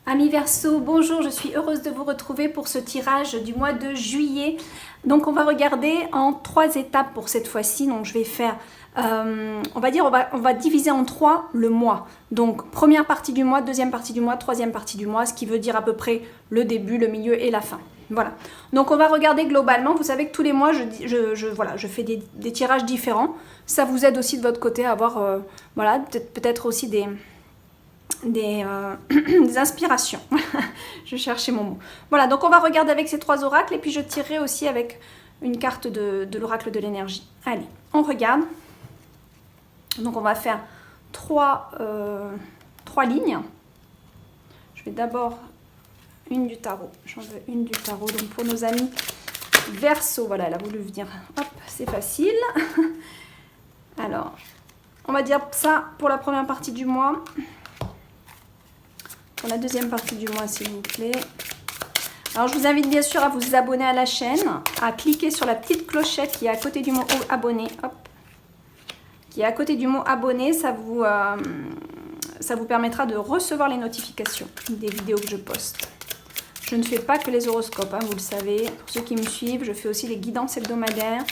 Amis Verseau, bonjour, je suis heureuse de vous retrouver pour ce tirage du mois de juillet. Donc on va regarder en 3 étapes pour cette fois-ci. Donc je vais faire, on va diviser en 3 le mois. Donc première partie du mois, deuxième partie du mois, troisième partie du mois, ce qui veut dire à peu près le début, le milieu et la fin. Voilà. Donc on va regarder globalement. Vous savez que tous les mois, je fais des tirages différents. Ça vous aide aussi de votre côté à avoir, peut-être aussi des inspirations. Je cherchais mon mot. Voilà, donc on va regarder avec ces 3 oracles et puis je tirerai aussi avec une carte de l'oracle de l'énergie. Allez, on regarde. Donc on va faire 3 lignes. Je vais d'abord une du tarot. J'en veux une du tarot. Donc pour nos amis Verseau, voilà, elle a voulu venir. Hop, c'est facile. Alors, on va dire ça pour la première partie du mois. Pour la deuxième partie du mois, s'il vous plaît. Alors, je vous invite bien sûr à vous abonner à la chaîne, à cliquer sur la petite clochette qui est à côté du mot abonné. Hop. Qui est à côté du mot abonné, ça vous permettra de recevoir les notifications des vidéos que je poste. Je ne fais pas que les horoscopes, hein, vous le savez. Pour ceux qui me suivent, je fais aussi les guidances hebdomadaires,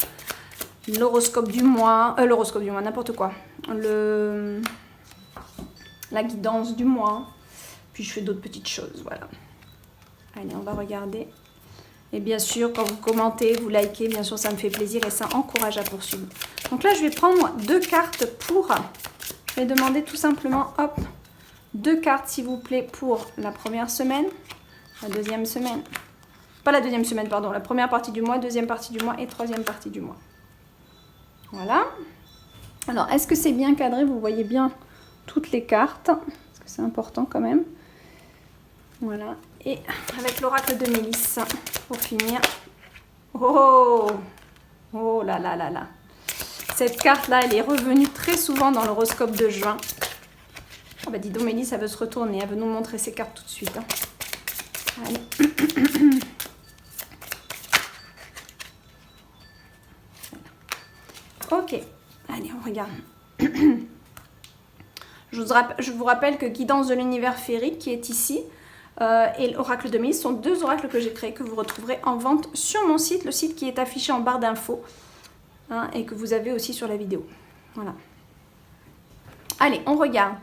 l'horoscope du mois, n'importe quoi. La guidance du mois. Puis je fais d'autres petites choses, voilà. Allez, on va regarder. Et bien sûr, quand vous commentez, vous likez, bien sûr, ça me fait plaisir et ça encourage à poursuivre. Donc là, je vais prendre 2 cartes pour... Je vais demander tout simplement, hop, 2 cartes, s'il vous plaît, pour la première semaine, la deuxième semaine. Pas la deuxième semaine, pardon. La première partie du mois, deuxième partie du mois et troisième partie du mois. Voilà. Alors, est-ce que c'est bien cadré? Vous voyez bien toutes les cartes. Parce que c'est important quand même. Voilà, et avec l'oracle de Mélisse, pour finir. Oh là là là là. Cette carte-là, elle est revenue très souvent dans l'horoscope de juin. Oh bah dis donc, Mélisse, elle veut se retourner, elle veut nous montrer ses cartes tout de suite. Hein. Allez. Ok, allez, on regarde. Je vous rappelle que Guidance de l'univers féerique, qui est ici, et l'oracle de Mélisse sont 2 oracles que j'ai créés, que vous retrouverez en vente sur mon site, le site qui est affiché en barre d'infos, hein, et que vous avez aussi sur la vidéo. Voilà. Allez, on regarde.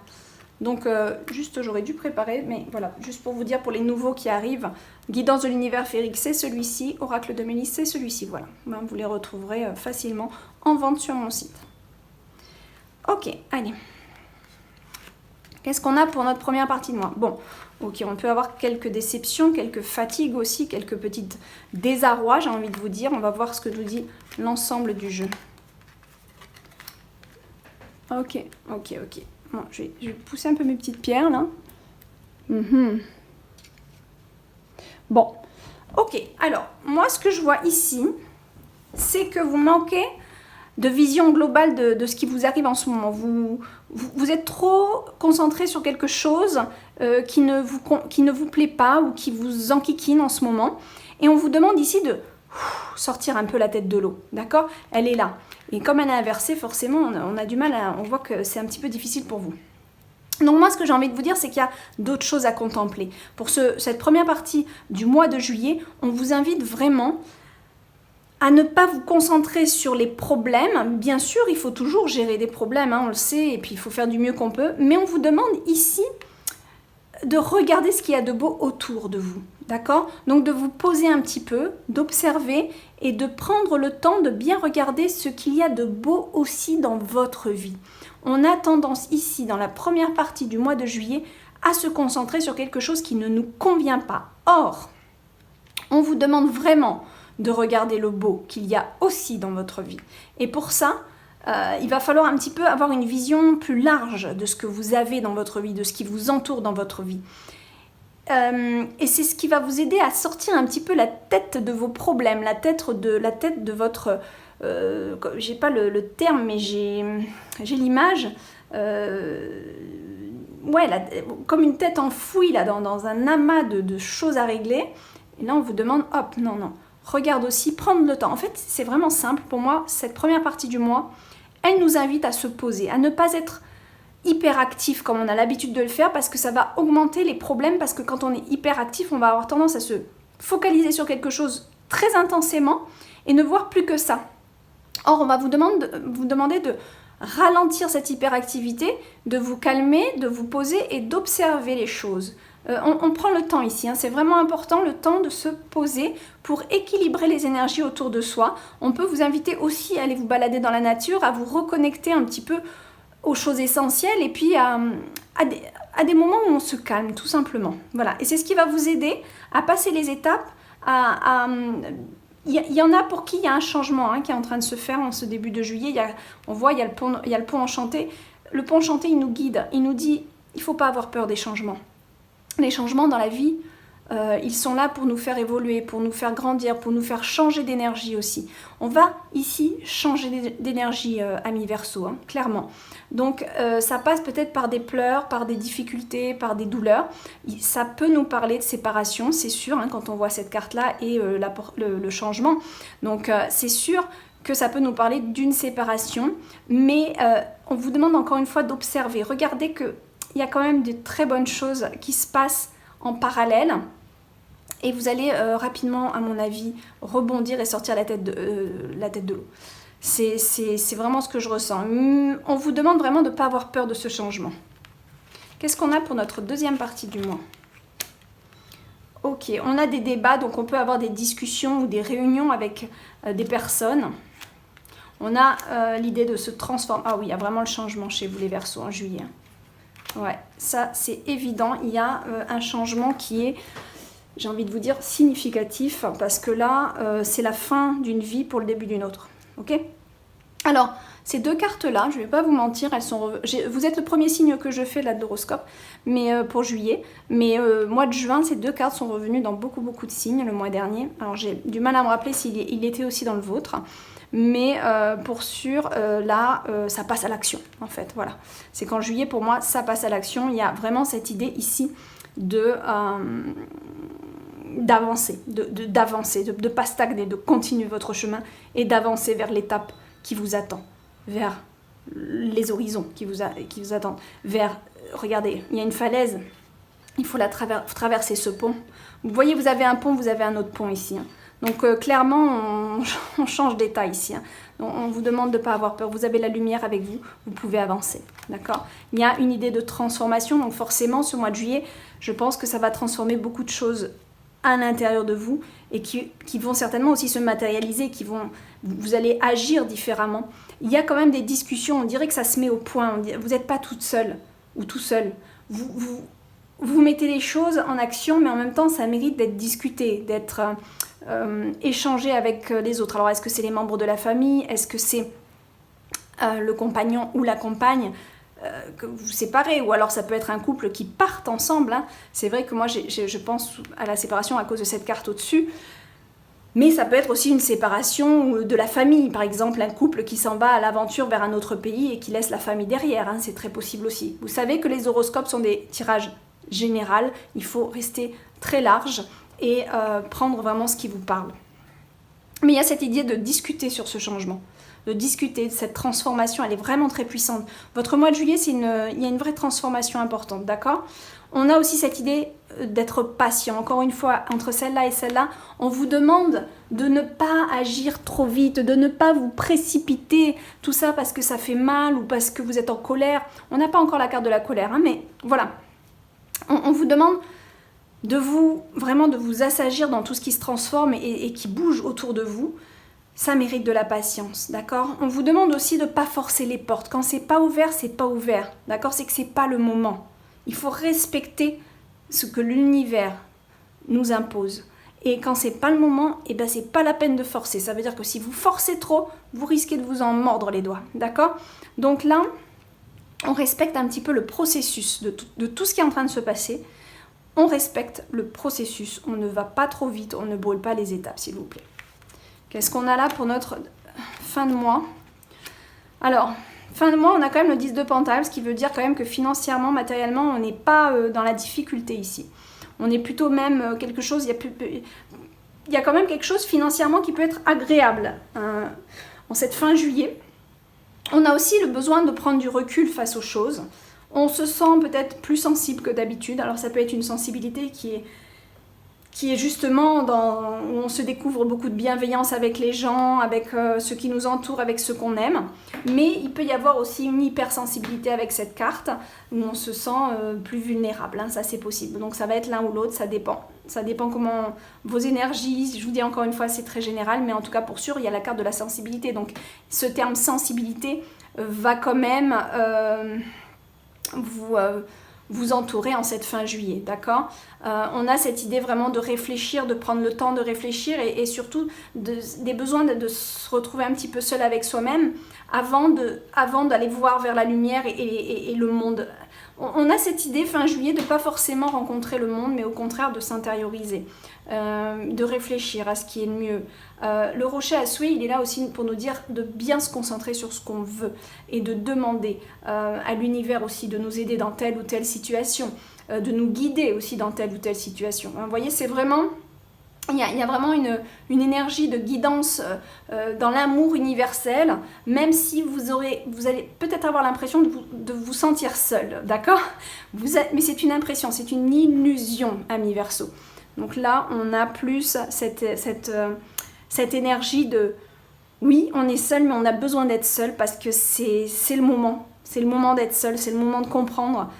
Donc, juste, j'aurais dû préparer, mais voilà, juste pour vous dire, pour les nouveaux qui arrivent, Guidance de l'univers féerique, c'est celui-ci, oracle de Mélisse, c'est celui-ci, voilà. Ben, vous les retrouverez facilement en vente sur mon site. Ok, allez. Qu'est-ce qu'on a pour notre première partie de mois? Bon, ok, on peut avoir quelques déceptions, quelques fatigues aussi, quelques petites désarrois, j'ai envie de vous dire. On va voir ce que nous dit l'ensemble du jeu. Ok. Bon, je vais pousser un peu mes petites pierres, là. Bon, ok. Alors, moi, ce que je vois ici, c'est que vous manquez de vision globale de ce qui vous arrive en ce moment. Vous êtes trop concentré sur quelque chose qui ne vous plaît pas ou qui vous enquiquine en ce moment. Et on vous demande ici de sortir un peu la tête de l'eau, d'accord? Elle est là. Et comme elle est inversée, forcément, on a du mal, on voit que c'est un petit peu difficile pour vous. Donc moi, ce que j'ai envie de vous dire, c'est qu'il y a d'autres choses à contempler. Pour cette première partie du mois de juillet, on vous invite vraiment à ne pas vous concentrer sur les problèmes. Bien sûr, il faut toujours gérer des problèmes, hein, on le sait, et puis il faut faire du mieux qu'on peut. Mais on vous demande ici de regarder ce qu'il y a de beau autour de vous, d'accord? Donc de vous poser un petit peu, d'observer et de prendre le temps de bien regarder ce qu'il y a de beau aussi dans votre vie. On a tendance ici, dans la première partie du mois de juillet, à se concentrer sur quelque chose qui ne nous convient pas. Or, on vous demande vraiment de regarder le beau qu'il y a aussi dans votre vie. Et pour ça, il va falloir un petit peu avoir une vision plus large de ce que vous avez dans votre vie, de ce qui vous entoure dans votre vie. Et c'est ce qui va vous aider à sortir un petit peu la tête de vos problèmes, la tête de votre... j'ai pas le terme, mais j'ai l'image. Comme une tête enfouie là, dans un amas de choses à régler. Et là, on vous demande, hop, non. Regarde aussi, prendre le temps. En fait, c'est vraiment simple. Pour moi, cette première partie du mois, elle nous invite à se poser, à ne pas être hyperactif comme on a l'habitude de le faire, parce que ça va augmenter les problèmes, parce que quand on est hyperactif, on va avoir tendance à se focaliser sur quelque chose très intensément et ne voir plus que ça. Or, on va vous demander de ralentir cette hyperactivité, de vous calmer, de vous poser et d'observer les choses. On prend le temps ici, hein, c'est vraiment important, le temps de se poser pour équilibrer les énergies autour de soi. On peut vous inviter aussi à aller vous balader dans la nature, à vous reconnecter un petit peu aux choses essentielles et puis à des moments où on se calme tout simplement. Voilà, et c'est ce qui va vous aider à passer les étapes, il y en a pour qui il y a un changement qui est en train de se faire en ce début de juillet. On voit, il y a le pont enchanté. Le pont enchanté, il nous guide, il nous dit, il ne faut pas avoir peur des changements. Les changements dans la vie, ils sont là pour nous faire évoluer, pour nous faire grandir, pour nous faire changer d'énergie aussi. On va ici changer d'énergie, amis Verseau, hein, clairement. Donc ça passe peut-être par des pleurs, par des difficultés, par des douleurs. Ça peut nous parler de séparation, c'est sûr, hein, quand on voit cette carte-là et le changement. Donc c'est sûr que ça peut nous parler d'une séparation, mais on vous demande encore une fois d'observer. Regardez qu'il y a quand même de très bonnes choses qui se passent en parallèle. Et vous allez rapidement, à mon avis, rebondir et sortir la tête de l'eau. C'est vraiment ce que je ressens. On vous demande vraiment de ne pas avoir peur de ce changement. Qu'est-ce qu'on a pour notre deuxième partie du mois? Ok, on a des débats, donc on peut avoir des discussions ou des réunions avec des personnes. On a l'idée de se transformer. Ah oui, il y a vraiment le changement chez vous les Verseaux en juillet. Ouais, ça c'est évident. Il y a un changement qui est, j'ai envie de vous dire, significatif, parce que là, c'est la fin d'une vie pour le début d'une autre. Ok? Alors, ces deux cartes-là, je ne vais pas vous mentir, vous êtes le premier signe que je fais là de l'horoscope, mais pour juillet. Mais mois de juin, ces deux cartes sont revenues dans beaucoup de signes le mois dernier. Alors, j'ai du mal à me rappeler s'il était aussi dans le vôtre. Mais pour sûr, là, ça passe à l'action, en fait. Voilà. C'est qu'en juillet, pour moi, ça passe à l'action. Il y a vraiment cette idée ici d'avancer, de ne pas stagner, de continuer votre chemin et d'avancer vers l'étape qui vous attend, vers les horizons qui vous attendent, vers, regardez, il y a une falaise, il faut traverser ce pont. Vous voyez, vous avez un pont, vous avez un autre pont ici. Hein. Donc clairement, on change d'état ici. Hein. On vous demande de ne pas avoir peur. Vous avez la lumière avec vous, vous pouvez avancer. D'accord ? Il y a une idée de transformation. Donc forcément, ce mois de juillet, je pense que ça va transformer beaucoup de choses à l'intérieur de vous et qui vont certainement aussi se matérialiser, vous allez agir différemment. Il y a quand même des discussions, on dirait que ça se met au point. Vous n'êtes pas toute seule ou tout seul. Vous mettez les choses en action, mais en même temps, ça mérite d'être discuté, d'être échangé avec les autres. Alors, est-ce que c'est les membres de la famille? Est-ce que c'est le compagnon ou la compagne que vous séparez? Ou alors, ça peut être un couple qui partent ensemble. Hein. C'est vrai que moi, je pense à la séparation à cause de cette carte au-dessus. Mais ça peut être aussi une séparation de la famille. Par exemple, un couple qui s'en va à l'aventure vers un autre pays et qui laisse la famille derrière. Hein. C'est très possible aussi. Vous savez que les horoscopes sont des tirages général, il faut rester très large et prendre vraiment ce qui vous parle. Mais il y a cette idée de discuter sur ce changement, de discuter de cette transformation, elle est vraiment très puissante. Votre mois de juillet, il y a une vraie transformation importante, d'accord ? On a aussi cette idée d'être patient. Encore une fois, entre celle-là et celle-là, on vous demande de ne pas agir trop vite, de ne pas vous précipiter, tout ça parce que ça fait mal ou parce que vous êtes en colère. On n'a pas encore la carte de la colère, hein, mais voilà. On vous demande de vous assagir dans tout ce qui se transforme et qui bouge autour de vous. Ça mérite de la patience, d'accord ? On vous demande aussi de ne pas forcer les portes. Quand c'est pas ouvert, c'est pas ouvert, d'accord ? C'est que c'est pas le moment. Il faut respecter ce que l'univers nous impose. Et quand c'est pas le moment, eh ben c'est pas la peine de forcer. Ça veut dire que si vous forcez trop, vous risquez de vous en mordre les doigts, d'accord ? Donc là, on respecte un petit peu le processus de tout ce qui est en train de se passer. On respecte le processus. On ne va pas trop vite, on ne brûle pas les étapes, s'il vous plaît. Qu'est-ce qu'on a là pour notre fin de mois ? Alors, fin de mois, on a quand même le 10 de Pentacle, ce qui veut dire quand même que financièrement, matériellement, on n'est pas dans la difficulté ici. On est plutôt même quelque chose, il y a quand même quelque chose financièrement qui peut être agréable en cette fin juillet. On a aussi le besoin de prendre du recul face aux choses. On se sent peut-être plus sensible que d'habitude. Alors ça peut être une sensibilité qui est justement où on se découvre beaucoup de bienveillance avec les gens, avec ceux qui nous entourent, avec ceux qu'on aime. Mais il peut y avoir aussi une hypersensibilité avec cette carte, où on se sent plus vulnérable, hein, ça c'est possible. Donc ça va être l'un ou l'autre, ça dépend. Ça dépend comment vos énergies, je vous dis encore une fois, c'est très général, mais en tout cas pour sûr, il y a la carte de la sensibilité. Donc ce terme sensibilité va quand même vous entourer en cette fin juillet, d'accord? On a cette idée vraiment de réfléchir, de prendre le temps de réfléchir et surtout des besoins de se retrouver un petit peu seul avec soi-même avant d'aller voir vers la lumière et le monde. On a cette idée fin juillet de ne pas forcément rencontrer le monde, mais au contraire de s'intérioriser, de réfléchir à ce qui est le mieux. Le rocher à souhait, il est là aussi pour nous dire de bien se concentrer sur ce qu'on veut et de demander à l'univers aussi de nous aider dans telle ou telle situation, de nous guider aussi dans telle ou telle situation. Vous voyez, c'est vraiment... Il y a vraiment une énergie de guidance dans l'amour universel, même si vous allez peut-être avoir l'impression de vous sentir seul, d'accord? Mais c'est une impression, c'est une illusion, amis Verseau. Donc là, on a plus cette énergie de... Oui, on est seul, mais on a besoin d'être seul parce que c'est le moment. C'est le moment d'être seul, c'est le moment de comprendre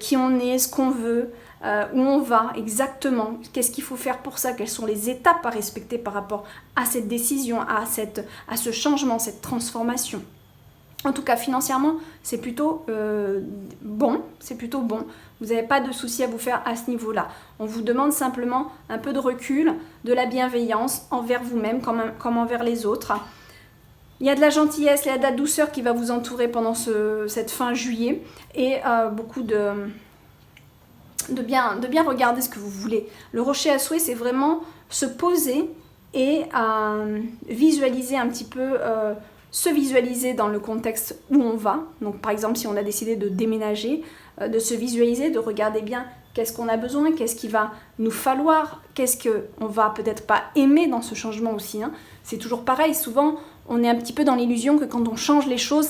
qui on est, ce qu'on veut, où on va exactement, qu'est-ce qu'il faut faire pour ça, quelles sont les étapes à respecter par rapport à cette décision, à ce changement, cette transformation. En tout cas, financièrement, c'est plutôt bon, c'est plutôt bon. Vous n'avez pas de soucis à vous faire à ce niveau-là. On vous demande simplement un peu de recul, de la bienveillance envers vous-même comme envers les autres. Il y a de la gentillesse, il y a de la douceur qui va vous entourer pendant cette fin juillet et beaucoup de bien regarder ce que vous voulez. Le rocher à souhait, c'est vraiment se poser et visualiser un petit peu, se visualiser dans le contexte où on va. Donc par exemple, si on a décidé de déménager, de se visualiser, de regarder bien qu'est-ce qu'on a besoin, qu'est-ce qu'il va nous falloir, qu'est-ce qu'on va peut-être pas aimer dans ce changement aussi. Hein. C'est toujours pareil, souvent on est un petit peu dans l'illusion que quand on change les choses,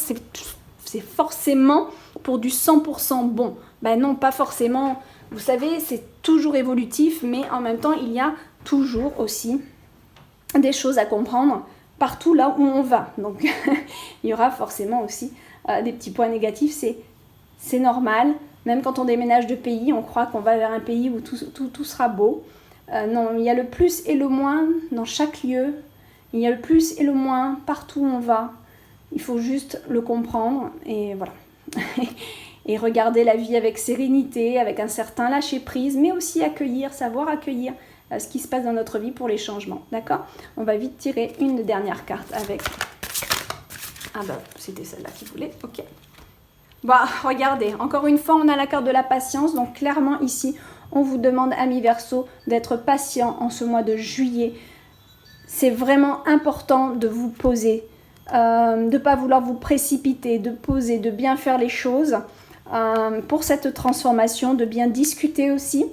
c'est forcément pour du 100% bon. Ben non, pas forcément. Vous savez, c'est toujours évolutif, mais en même temps, il y a toujours aussi des choses à comprendre partout là où on va. Donc, il y aura forcément aussi des petits points négatifs, c'est normal. Même quand on déménage de pays, on croit qu'on va vers un pays où tout sera beau. Non, il y a le plus et le moins dans chaque lieu. Il y a le plus et le moins partout où on va. Il faut juste le comprendre et voilà. Et regarder la vie avec sérénité, avec un certain lâcher-prise, mais aussi savoir accueillir ce qui se passe dans notre vie pour les changements. D'accord? On va vite tirer une dernière carte avec... Ah bah, c'était celle-là qui voulait. Ok. Bah, regardez, encore une fois, on a la carte de la patience. Donc, clairement, ici, on vous demande, amis Verseau, d'être patient en ce mois de juillet. C'est vraiment important de vous poser, de ne pas vouloir vous précipiter, de poser, de bien faire les choses pour cette transformation, de bien discuter aussi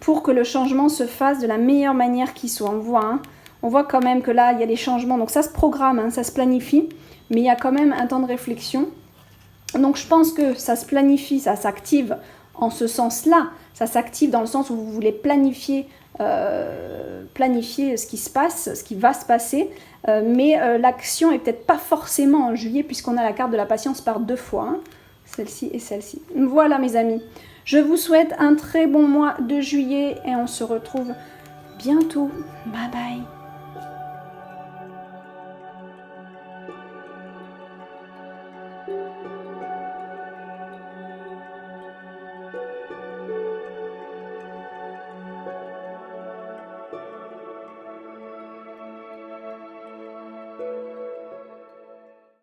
pour que le changement se fasse de la meilleure manière qui soit. On voit quand même que là, il y a des changements. Donc, ça se programme, hein, ça se planifie, mais il y a quand même un temps de réflexion. Donc, je pense que ça se planifie, ça s'active en ce sens-là. Ça s'active dans le sens où vous voulez planifier ce qui se passe, ce qui va se passer, mais l'action est peut-être pas forcément en juillet puisqu'on a la carte de la patience par 2 fois, hein, celle-ci et celle-ci. Voilà mes amis, je vous souhaite un très bon mois de juillet et on se retrouve bientôt. Bye bye.